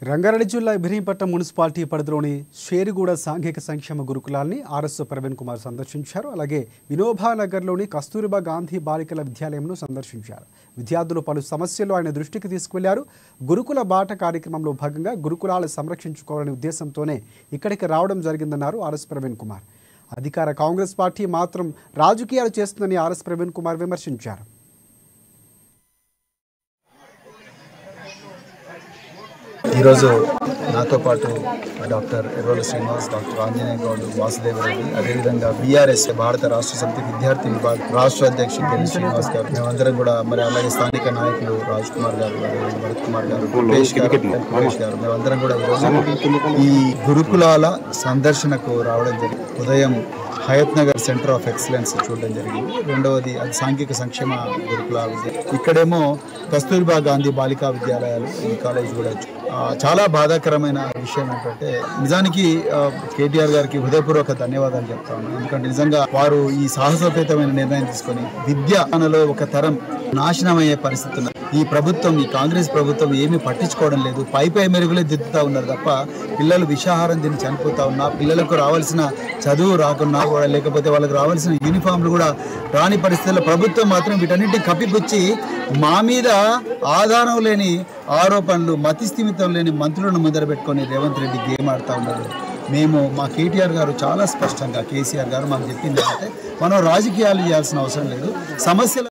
రంగారెడ్డి జిల్లా ఇబ్రహీంపట్నం మున్సిపాలిటీ పరిధిలోని షేరుగూడ సాంఘిక సంక్షేమ గురుకులాన్ని ఆర్ఎస్ ప్రవీణ్ కుమార్ సందర్శించారు. అలాగే వినోబానగర్లోని కస్తూరిబా గాంధీ బాలికల విద్యాలయంను సందర్శించారు. విద్యార్థులు పలు సమస్యలు ఆయన దృష్టికి తీసుకువెళ్లారు. గురుకుల బాట కార్యక్రమంలో భాగంగా గురుకులాలు సంరక్షించుకోవాలనే ఉద్దేశంతోనే ఇక్కడికి రావడం జరిగిందన్నారు ఆర్ఎస్ ప్రవీణ్ కుమార్. అధికార కాంగ్రెస్ పార్టీ మాత్రం రాజకీయాలు చేస్తుందని ఆర్ఎస్ ప్రవీణ్ కుమార్ విమర్శించారు. ఈరోజు నాతో పాటు డాక్టర్ ఎర్రోల శ్రీనివాస్, డాక్టర్ ఆంజనేయ గౌడ్, వాసుదేవరెడ్డి, అదేవిధంగా బీఆర్ఎస్ భారత రాష్ట్ర సమితి విద్యార్థి విభాగ రాష్ట్ర అధ్యక్షుడు కె శ్రీనివాస్ గారు, మేమందరం కూడా మరి అలాగే స్థానిక నాయకులు రాజ్ కుమార్ గారు, భరత్ కుమార్ గారు, రమేష్ గారు, మేమందరం కూడా ఈరోజు ఈ గురుకులాల సందర్శనకు రావడం జరిగింది. ఉదయం Hayathnagar centre of excellence చూడడం జరిగింది. రెండవది అది సాంఘిక సంక్షేమ గురుకుల విద్య. ఇక్కడేమో కస్తూరిబా గాంధీ బాలికా విద్యాలయాలు ఈ కాలేజ్ కూడా చాలా బాధాకరమైన విషయం ఏంటంటే నిజానికి కేటీఆర్ గారికి హృదయపూర్వక ధన్యవాదాలు చెప్తా ఉన్నాను. ఎందుకంటే నిజంగా వారు ఈ సాహసోపేతమైన నిర్ణయం తీసుకొని విద్యలో ఒక తరం నాశనం అయ్యే పరిస్థితి ఉన్నది. ఈ ప్రభుత్వం, ఈ కాంగ్రెస్ ప్రభుత్వం ఏమీ పట్టించుకోవడం లేదు. పై మెరుగులే దిద్దుతా ఉన్నారు తప్ప పిల్లలు విషాహారం తిని చనిపోతా ఉన్నా, పిల్లలకు రావాల్సిన చదువు రాకున్నా కూడా, లేకపోతే వాళ్ళకి రావాల్సిన యూనిఫామ్లు కూడా రాని పరిస్థితుల్లో ప్రభుత్వం మాత్రం వీటన్నిటిని కప్పిపుచ్చి మా మీద ఆధారం లేని ఆరోపణలు, మతిస్థిమితం లేని మంత్రులను ముందర పెట్టుకొని రేవంత్ రెడ్డి గేమ్ ఆడుతూ ఉన్నారు. మా కేటీఆర్ గారు చాలా స్పష్టంగా, కేసీఆర్ గారు మాకు చెప్పింది ఏంటంటే మనం రాజకీయాలు చేయాల్సిన అవసరం లేదు, సమస్యలు